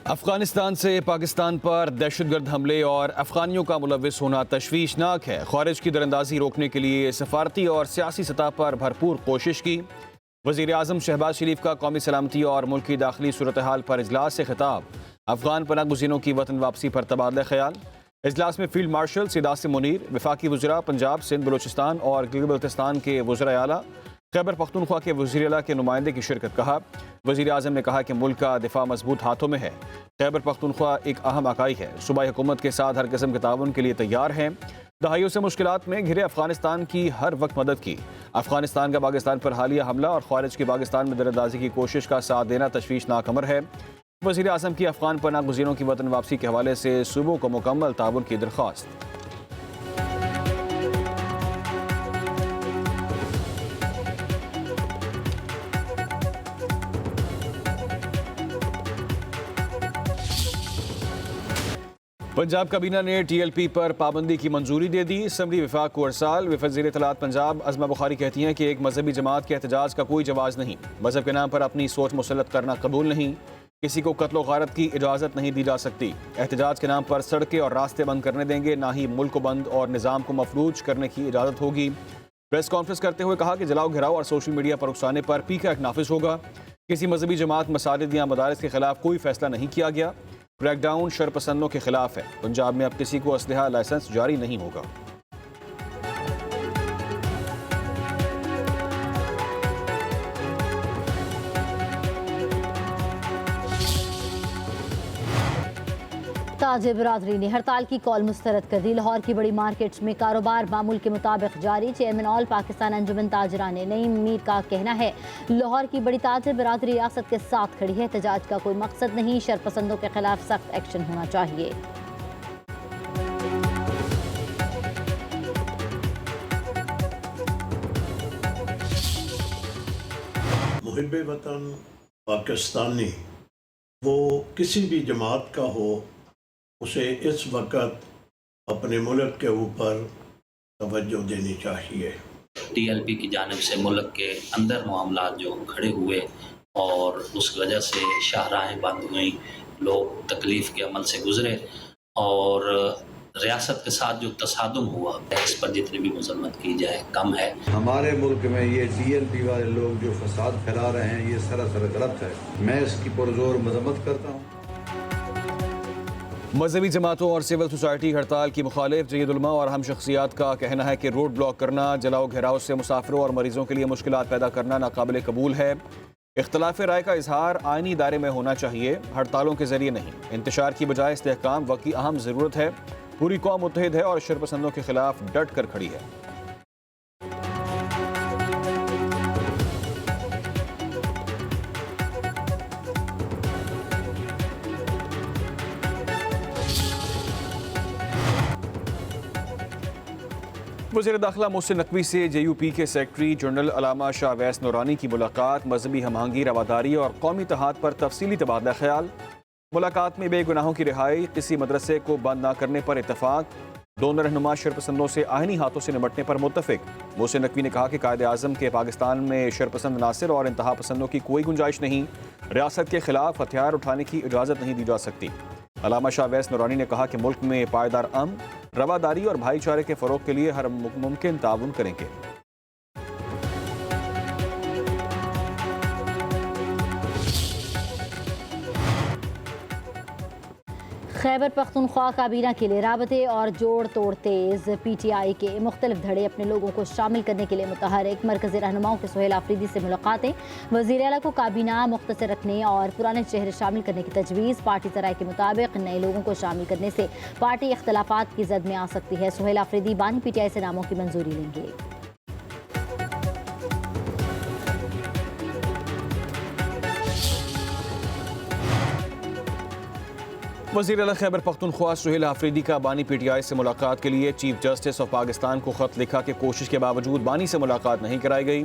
अफगानिस्तान से पाकिस्तान पर दहशतगर्द हमले और अफगानियों का मुलविस होना तशवीशनाक है। खारिज की दरअंदाजी रोकने के लिए सफारती और सियासी सतह पर भरपूर कोशिश की। वज़ीर आज़म शहबाज शरीफ का कौमी सलामती और मुल्क की दाखिली सूरत हाल पर इजलास से खिताब। अफगान पनाह गुज़ीरों की वतन वापसी पर तबादला ख्याल। इजलास में फील्ड मार्शल सिदास मुनीर, वफाकी वज़रा पंजाब, सिंध, बलूचिस्तान और गिलगित बल्तिस्तान के वज़रा आला, खैबर पख्तूनख्वा के वज़ीर आला के नुमाइंदे की शिरकत। कहा वज़ीर आज़म ने कहा कि मुल्क का दिफा मजबूत हाथों में है। खैबर पख्तूनख्वा एक अहम इकाई है। सूबाई हुकूमत के साथ हर किस्म के ताउन के लिए तैयार हैं। दहाइयों से मुश्किलात में घिरे अफगानिस्तान की हर वक्त मदद की। अफगानिस्तान का पाकिस्तान पर हालिया हमला और खारिज की पाकिस्तान में दरअंदाजी की कोशिश का साथ देना तशवीशनाक अमर है। वज़ीर आज़म की अफगान पनाह गुज़ीरों की वतन वापसी के हवाले से सूबों को मुकम्मल ताउन की दरख्वास्त। पंजाब काबीना ने TLP पर पाबंदी की मंजूरी दे दी। असम्बली विफाक को अरसाल। वज़ीर इत्तलात पंजाब अज़मा बुखारी कहती हैं कि एक मजहबी जमात के एहतजाज का कोई जवाज़ नहीं। मजहब के नाम पर अपनी सोच मुसल्लत करना कबूल नहीं। किसी को कत्ल गारत की इजाज़त नहीं दी जा सकती। एहतजाज के नाम पर सड़कें और रास्ते बंद करने देंगे, ना ही मुल्क को बंद और निज़ाम को मफलूज करने की इजाज़त होगी। प्रेस कॉन्फ्रेंस करते हुए कहा कि जलाओ घिराव और सोशल मीडिया पर उकसाने पर पीका एक नाफिज होगा। किसी मजहबी जमात, मसाजिद या मदारिस के खिलाफ कोई फैसला नहीं किया गया। क्रैकडाउन शरपसंदों के खिलाफ है। पंजाब में अब किसी को असलहा लाइसेंस जारी नहीं होगा। ताजिर बरादरी ने हड़ताल की कॉल मुस्तरद कर दी। लाहौर की बड़ी मार्केट्स में कारोबार मामूल के मुताबिक जारी। चेयरमैन ऑल पाकिस्तान अंजुमन ताजरान नईम मीर का कहना है, लाहौर की बड़ी ताजिर बरादरी रियासत के साथ खड़ी है। एहतजाज का कोई मकसद नहीं, शरपसंदों के खिलाफ सख्त एक्शन होना चाहिए। मुहिब्बे वतन पाकिस्तानी वो किसी भी जमात का हो, उसे इस वक्त अपने मुल्क के ऊपर तवज्जो देनी चाहिए। TLP की जानिब से मुल्क के अंदर मामला जो खड़े हुए और उस वजह से शाहराहें बंद हुई, लोग तकलीफ़ के अमल से गुज़रे और रियासत के साथ जो तसादुम हुआ, इस पर जितनी भी मजम्मत की जाए कम है। हमारे मुल्क में ये TLP वाले लोग जो फसाद फैला रहे हैं, ये सरासर गलत है। मैं इसकी पुरजोर मजम्मत करता हूँ। मजहबी जमातों और सिविल सोसाइटी हड़ताल की मुखालिफ। जयद उलमा और हम शख्सियात का कहना है कि रोड ब्लॉक करना, जलाओ घेराव से मुसाफिरों और मरीजों के लिए मुश्किलात पैदा करना नाकाबिल कबूल है। इख्तलाफ राय का इजहार आइनी दायरे में होना चाहिए, हड़तालों के जरिए नहीं। इंतशार की बजाय इस्तेहकाम वक्त की अहम ज़रूरत है। पूरी कौम मुत्तहिद है और शरपसंदों के खिलाफ डट कर खड़ी है। वज़ीर दाखिला मोहसिन नकवी से JUP के सेक्रेटरी जनरल अल्लामा शाह अवैस नूरानी की मुलाकात। मजहबी हमआहंगी, रवादारी और कौमी इत्तेहाद पर तफसीली तबादला ख्याल। मुलाकात में बेगुनाहों की रिहाई, किसी मदरसे को बंद न करने पर इत्तफाक। दोनों रहनुमा शरपसंदों से आइनी हाथों से निपटने पर मुत्तफिक। मोहसिन नकवी ने कहा कि कायदे आज़म के पाकिस्तान में शरपसंद नासिर और इंतहा पसंदों की कोई गुंजाइश नहीं। रियासत के खिलाफ हथियार उठाने की इजाज़त नहीं दी जा सकती। अल्लामा शाह अवैस नूरानी ने कहा कि मुल्क में पायदार अमन, रवादारी और भाईचारे के फ़रोग के लिए हर मुमकिन ताउन करेंगे। खैबर पख्तूनख्वा काबीना के लिए राबते और जोड़ तोड़ तेज़। PTI के मुख्तलिफ धड़े अपने लोगों को शामिल करने के लिए मुतहरिक। मरकज़ी रहनुमाओं के सुहेल आफरीदी से मुलाकातें। वज़ीर आला को काबीना मुख्तसर रखने और पुराने चेहरे शामिल करने की तजवीज़। पार्टी ज़राए के मुताबिक नए लोगों को शामिल करने से पार्टी इख्तलाफात की जद में आ सकती है। सुहेल आफरीदी बानी PTI से नामों की मंजूरी लेंगे। वज़ीर आला खैबर पख्तूनख्वा सुहेल आफरीदी का बानी PTI से मुलाकात के लिए चीफ जस्टिस ऑफ पाकिस्तान को खत लिखा कि कोशिश के बावजूद बानी से मुलाकात नहीं कराई गई।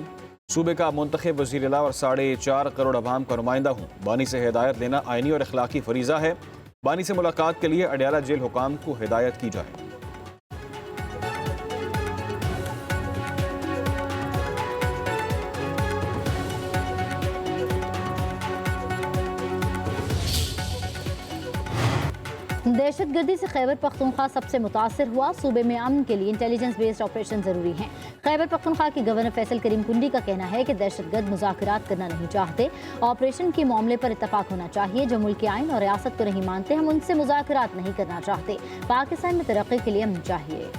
सूबे का मुंतखब वज़ीर आला और 4.5 करोड़ अवाम का नुमाइंदा हूँ। बानी से हिदायत लेना आइनी और अखलाकी फरीज़ा है। बानी से मुलाकात के लिए अडयाला जेल हुकाम को हिदायत की जाए। दहशतगर्दी से खैबर पख्तूनख्वा सबसे मुतासर हुआ। सूबे में अमन के लिए इंटेलिजेंस बेस्ड ऑपरेशन जरूरी हैं। खैबर पख्तूनख्वा के गवर्नर फैसल करीम कुंडी का कहना है कि दहशतगर्द मुज़ाकरात करना नहीं चाहते। ऑपरेशन के मामले पर इत्तफाक होना चाहिए। जो मुल्क के आइन और रियासत को नहीं मानते, हम उनसे मुज़ाकरात नहीं करना चाहते। पाकिस्तान में तरक्की के लिए अमन चाहिए।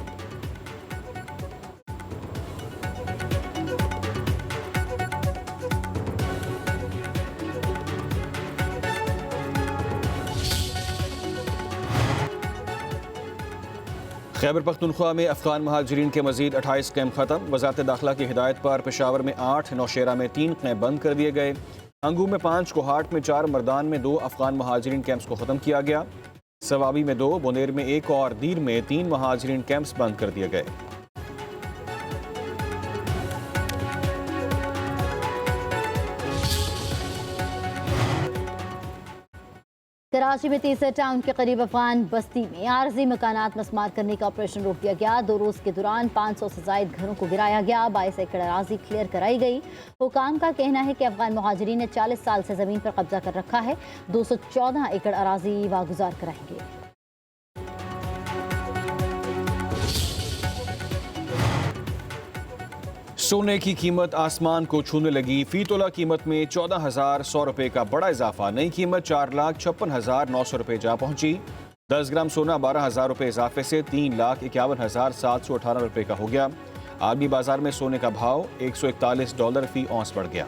खैबर पख्तूनख्वा में अफगान महाजरीन के मजीद 28 कैंप खत्म। वज़ारत दाखिला की हिदायत पर पेशावर में 8, नौशेरा में 3 कैंप बंद कर दिए गए। अंगू में 5, कोहाट में 4, मर्दान में 2 अफगान महाजरीन कैंप्स को ख़त्म किया गया। सवाबी में 2, बुनेर में 1 और दीर में 3 महाजरीन कैंप्स बंद कर दिए गए। कराची में तीसरे टाउन के करीब अफगान बस्ती में आरजी मकानात मस्मार करने का ऑपरेशन रोक दिया गया। 2 रोज के दौरान 500 से जायद घरों को गिराया गया। 22 एकड़ अराजी क्लियर कराई गई। हुकाम का कहना है कि अफगान महाजरीन ने 40 साल से जमीन पर कब्जा कर रखा है। 214 एकड़ अराजी वागुजार कराएंगे। सोने की कीमत आसमान को छूने लगी। फी तोला कीमत में 14,100 रुपये का बड़ा इजाफा। नई कीमत 4,56,900 रुपये जा पहुंची। 10 ग्राम सोना 12,000 रुपये इजाफे से 3,51,718 रुपये का हो गया। आलमी बाजार में सोने का भाव $141 फी औंस बढ़ गया।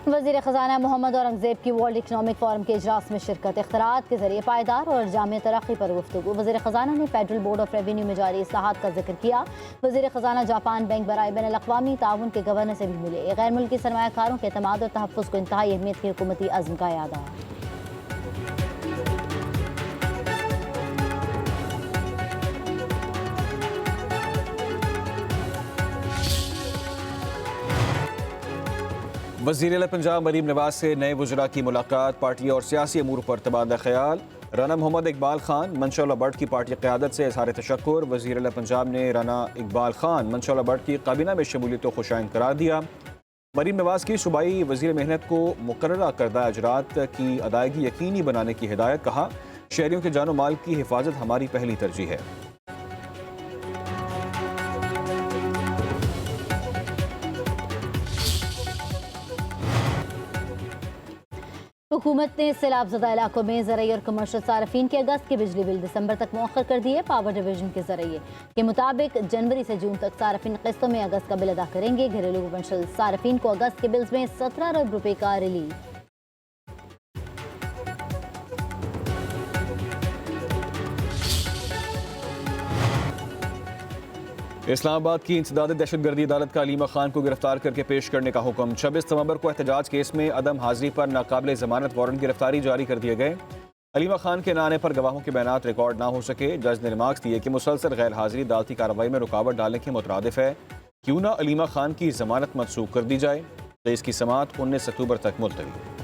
वज़ीर ख़ज़ाना मोहम्मद औरंगज़ेब की वर्ल्ड इकनॉमिक फोरम के इजलास में शिरकत। इख्तराअत के जरिए पायदार और जामे तरक्की पर गुफ्तगू। वज़ीर ख़ज़ाना ने फेडरल बोर्ड ऑफ रेवेन्यू में जारी इस्लाहात का जिक्र किया। वज़ीर ख़ज़ाना जापान बैंक बराए बैन अल-अक़वामी ताउन के गवर्नर से भी मिले। गैर मुल्की सरमायाकारों के एतमाद और तहफ़्फ़ुज़ को इंतहाई अहमियत की हुकूमती अज़्म का यादा। वज़ीर आला पंजाब मरीम नवाज से नए वज़रा की मुलाकात। पार्टी और सियासी अमूर पर तबादला ख्याल। राना मोहम्मद इकबाल खान मंशा बट की पार्टी क़यादत से इज़हार तशक्कुर। वज़ीर आला पंजाब ने राना इकबाल खान मंशा बट की काबीना में शमूलियत को खुशाइन करार दिया। मरीम नवाज की सूबाई वज़ीर मेहनत को मुकर्ररा करदा अजरात की अदायगी यकीनी बनाने की हिदायत। कहा, शहरियों के जानो माल की हिफाजत हमारी पहली तरजीह है। हुकूमत ने सैलाबज़दा इलाकों में ज़राई और कमर्शियल सार्फिन के अगस्त के बिजली बिल दिसंबर तक मौखर कर दिए। पावर डिवीजन के जरिए के मुताबिक जनवरी से जून तक सार्फिन किस्तों में अगस्त का बिल अदा करेंगे। घरेलू कमर्शियल सार्फिन को अगस्त के बिल्स में 17 अरब रुपए का रिलीफ। इस्लामाबाद की इंसदाद दहशतगर्दी अदालत का अलीमा खान को गिरफ्तार करके पेश करने का हुक्म। 26 नवंबर को एहतजाज केस में अदम हाजिरी पर नाकाबिल जमानत वारंट गिरफ्तारी जारी कर दिए गए। अलीमा खान के न आने पर गवाहों के बयानात रिकॉर्ड ना हो सके। जज ने रिमार्क्स दिए कि मुसलसल गैर हाजिरी अदालती कार्रवाई में रुकावट डालने के मुतरादिफ है। क्यों ना अलीमा खान की जमानत मनसूख कर दी जाए। तो इसकी समाअत 19 अक्टूबर तक मुलतवी।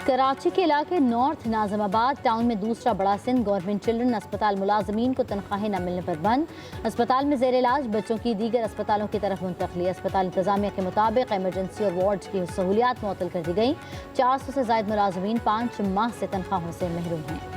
कराची के इलाके नॉर्थ नाज़िमाबाद टाउन में दूसरा बड़ा सिंध गवर्नमेंट चिल्ड्रन अस्पताल मुलाजमीन को तनख्वाहें न मिलने पर बंद। अस्पताल में जेर इलाज बच्चों की दीगर अस्पतालों की तरफ मुंतकली। अस्पताल इंतजामिया के मुताबिक एमरजेंसी और वार्ड की सहूलियात मुअत्तल कर दी गई। 400 से ज़ायद मुलाजमीन 5 माह से तनख्वाहों से महरूम हैं।